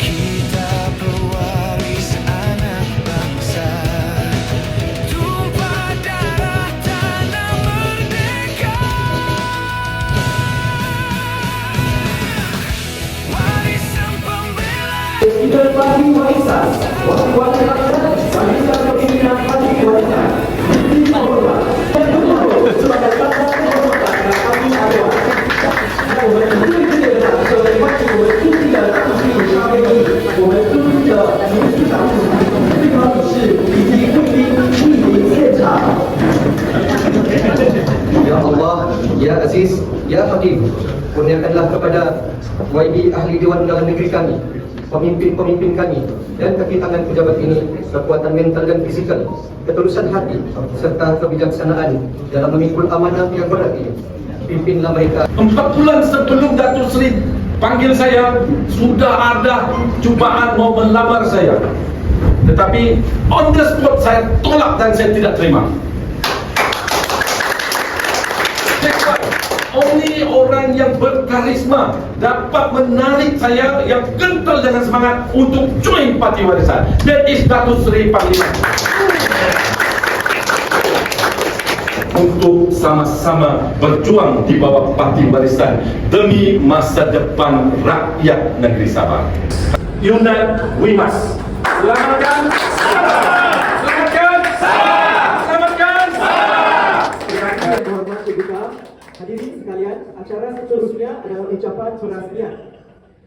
Kita pewaris anak bangsa, tumpah darah tanah merdeka, warisan pembela. Kita bagi warisan, waktu-waktu warisan kepimpinan hati warisan. Kita hormat dan berdoa sebagai bangsa kehormatan yang kami adalah. Ya Allah, Ya Aziz, Ya Hakim, kurniakanlah kepada YB Ahli Dewan Undangan Negeri kami, pemimpin-pemimpin kami dan kaki tangan pejabat ini kekuatan mental dan fizikal, ketulusan hati serta kebijaksanaan dalam memikul amanah yang berat ini. Pimpinlah mereka. 4 bulan sebelum Datuk Seri panggil saya, sudah ada cubaan mau melamar saya. Tetapi on the spot saya tolak dan saya tidak terima. Only orang yang berkarisma dapat menarik saya yang kental dengan semangat untuk join Parti Warisan. That is Datuk Seri Panglima. Untuk sama-sama berjuang di bawah Parti Warisan demi masa depan rakyat negeri Sabah. Unite we must. Selamatkan Sabah! Selamatkan Sabah! Selamatkan Sabah! Hormat kita, hadirin sekalian, acara seterusnya adalah ucapan perasmian.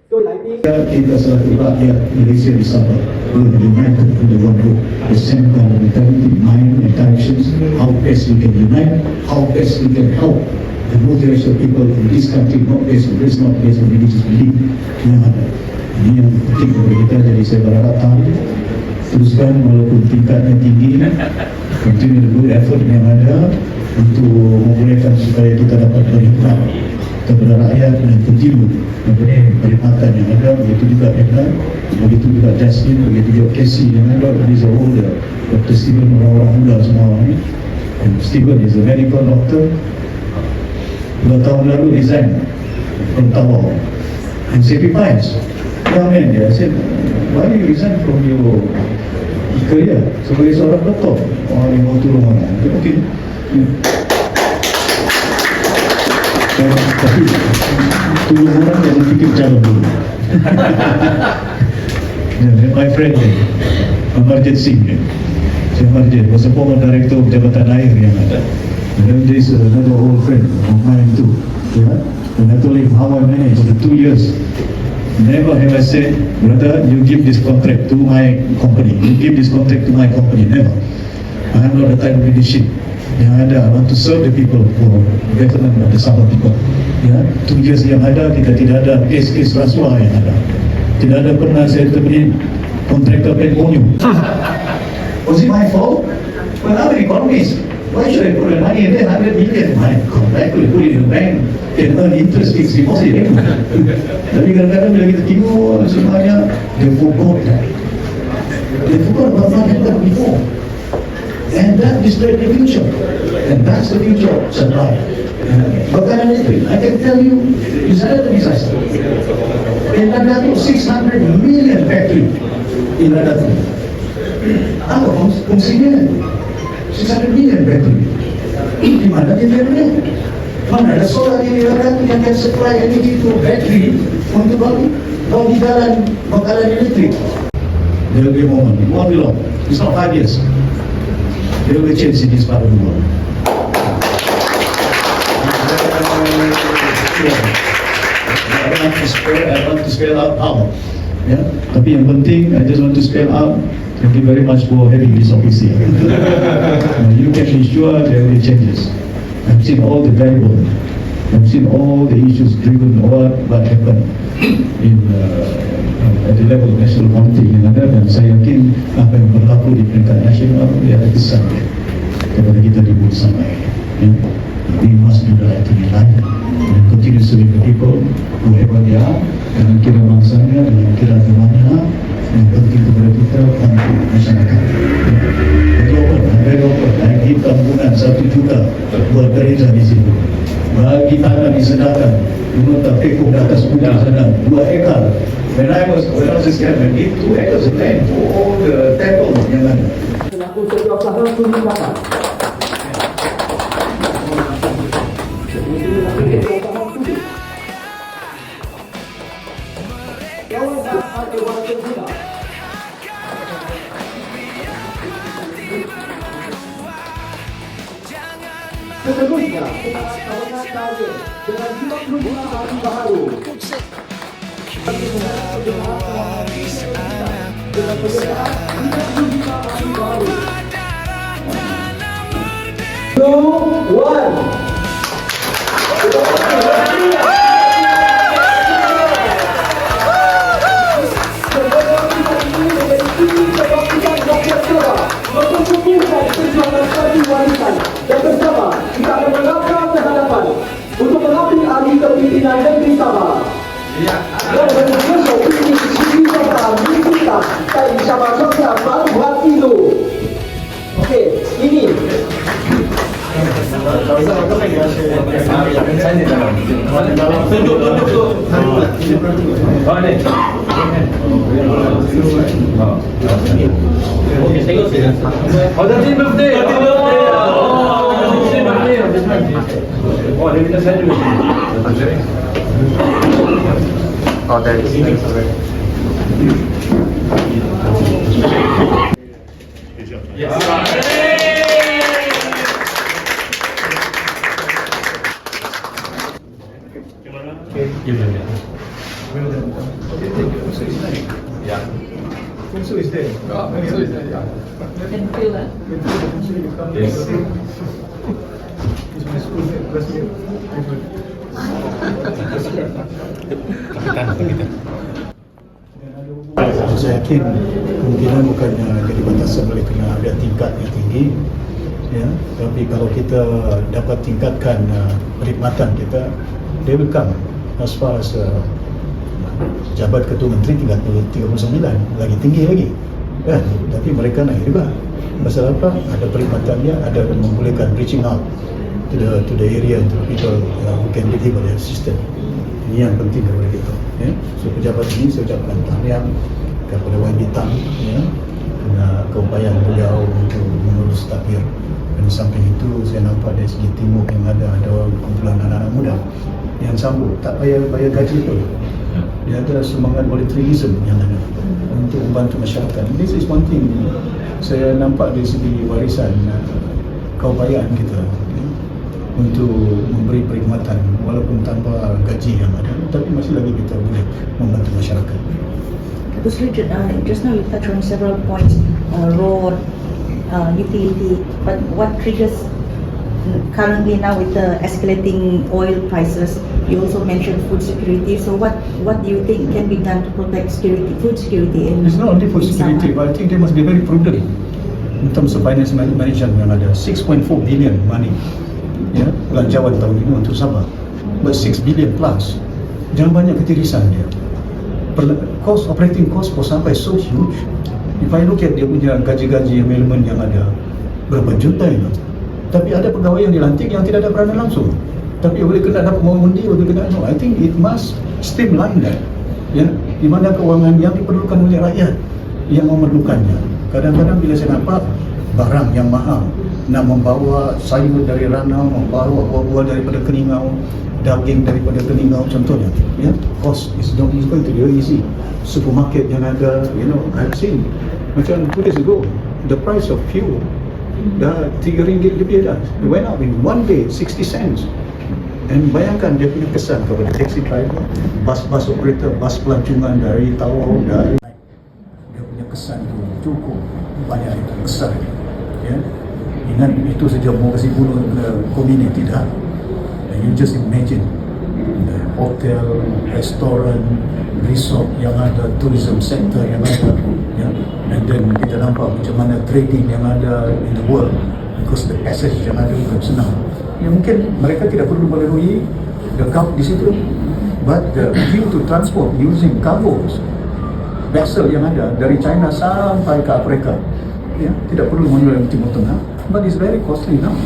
Kita selaku rakyat Malaysia di Sabah, we are united under one roof. The same kind of mentality, mind and directions, how best we can unite, how best we can help the multiracial people in this country, not based on race, not based on religious belief yang ada. Ini yang penting bagi kita, jadi saya berharap teruskan walaupun tingkatnya tinggi, continue the good effort yang ada untuk membolehkan supaya kita dapat berhikmat kepada rakyat dan continue memberi perkhidmatan yang ada. Begitu juga Edna, begitu juga Jasmine, begitu juga Casey yang ada. These are all the Dr. Stephen, orang-orang muda semua ini. And Stephen is a medical doctor. 2 tahun lalu resign from Tawau and CP Pines. Young man, I said, why you resign from your career sebagai seorang doktor? Orang yang mau turun orang. Okay. Tapi turun orang yang fikir calon dulu. My friend Amarjit Singh, Amarjit was a former director of Jabatan Air yang ada. And then this another old friend of mine too. Yeah? And I told him how I managed the 2 years. Never have I said, brother, you give this contract to my company. You give this contract to my company. Never. I am not the type of leadership. Yang ada, I want to serve the people for betterment of the Sabah people. Ya, 2 years yang ada, kita tidak ada kes-kes rasuah yang ada. Tidak ada pernah saya terberi kontraktor pemonium. Was it my fault? But I'm an economist. Why should I put the money in there? 100 million. My God, I could put it in the bank. Can earn interest fixed deposit. Tapi kadang-kadang bila kita tengok semuanya, they forgot that. They forgot about what happened before. And that destroyed the future. And that's the future of supply. Bakalan listrik, I can tell you, is another disaster. In Ladakh, 600 million factory in Ladakh. Apa fungsinya? 600 million factory. Di mana dia berada? Mana ada solar di Ladakh yang akan supply energy to battery untuk bagi jalan bakalan elektrik? There will be a moment, it won't be long. It's not 5 years. There will be change in this part of the world. I want to spell out how. Yeah? Tapi yang penting, I just want to spell out. Thank you very much for having this office here. You can be sure there will be changes. I've seen all the variables. I've seen all the issues driven what happened in at the level of national politik yang ada, dan saya yakin apa yang berlaku di peringkat nasional dia ada kesan kepada kita di bersama ini. We must do the right thing in life and continue serving the people whoever they are, dengan kira bangsanya, dengan kira agamanya, yang penting kepada kita bantu masyarakat. Very open, bagi kampungan 1 juta buat gereja di sini. Bagi tanah disedarkan, dulu tak pekuk di atas putih sana 2 ekar. When I was a scamming, 2 acres of land for all the temples yang ada. Selaku setiausaha Sumatera. Seterusnya, kita akan mengajar dengan 25 hari baru. Waris anak Dengan penyertaan 25 hari baru. 2, 1. Dan bersama kita akan melangkah ke hadapan untuk mengambil alih kepimpinan negeri Sabah. Dan berjumpa ini di Sabah milik kita dari Sabah Sosial baru buat itu. Okey, ini. Saya yakin kemungkinan bukannya jadi batasan oleh kerana ada tingkat yang tinggi, ya. Tapi kalau kita dapat tingkatkan perkhidmatan kita, they will come as far as jabat ketua menteri 39 lagi tinggi lagi, kan? Tapi mereka naik juga. Pasal apa? Ada perkhidmatan dia, ada membolehkan reaching out to the area, to the people who can deliver their system. Ini yang penting kepada kita, ya. So pejabat ini saya ucapkan tahniah kepada Wan Bintang, ya, kerana keupayaan beliau untuk mengurus takbir. Dan samping itu saya nampak dari segi timur yang ada kumpulan anak-anak muda yang sambut, tak payah bayar gaji pun. Dia ada semangat volunteerism yang ada untuk membantu masyarakat. This is one thing saya nampak dari segi warisan keupayaan kita, ya, untuk memberi perkhidmatan walaupun tanpa gaji yang ada, tapi masih lagi kita boleh membantu masyarakat. Gus Richard, just now you touched on several points, road, utility, but what triggers currently now with the escalating oil prices? You also mentioned food security. So what do you think can be done to protect food security? It's not only food security, but I think they must be very prudent. in terms of finance management yang ada 6.4 billion money, ya, belanjawan tahun ini untuk Sabah, but 6 billion plus. Jangan banyak ketirisan dia. Operating cost for Sabah is so huge. If I look at dia punya gaji-gaji elemen yang ada, berapa juta itu. Tapi ada pegawai yang dilantik yang tidak ada peranan langsung. Tapi boleh kena dapat mengundi, boleh kena. No, I think it must streamline that. Ya, di mana kewangan yang diperlukan oleh rakyat yang memerlukannya. Kadang-kadang bila saya nampak barang yang mahal, nak membawa sayur dari Ranau, membawa buah-buah daripada Keningau, daging daripada Keningau contohnya, ya, cost is not going to be very easy. Supermarket yang ada, you know, I've seen macam 2 days ago, the price of fuel dah RM3 lebih dah. It went up in one day 60 cents. Dan bayangkan dia punya kesan kepada taxi driver, bas-bas operator, bas pelancongan dari Tawau, dari dia punya kesan itu cukup banyak, itu besar, ya. Ingat itu saja mau kasih bunuh ke community dah. And you just imagine the hotel, restoran, resort yang ada, tourism sector yang ada, ya. And then kita nampak macam mana trading yang ada in the world, because the passage yang ada bukan senang. Ya, mungkin mereka tidak perlu melalui the Gulf di situ, but the view to transport using cargos, vessel yang ada dari China sampai ke Afrika, ya, tidak perlu melalui Timur Tengah, but it's very costly now.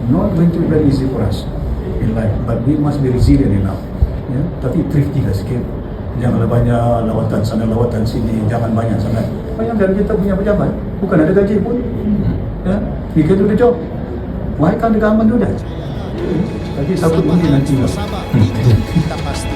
Not going to be very easy for us in life, but we must be resilient enough, ya. Tapi thrifty lah sikit, janganlah banyak lawatan sana lawatan sini, jangan banyak sangat. Bayangkan kita punya pejabat bukan ada gaji pun, ya, we can do the job. Why can't the government do that? Tapi satu mungkin nanti lah. Kita pasti.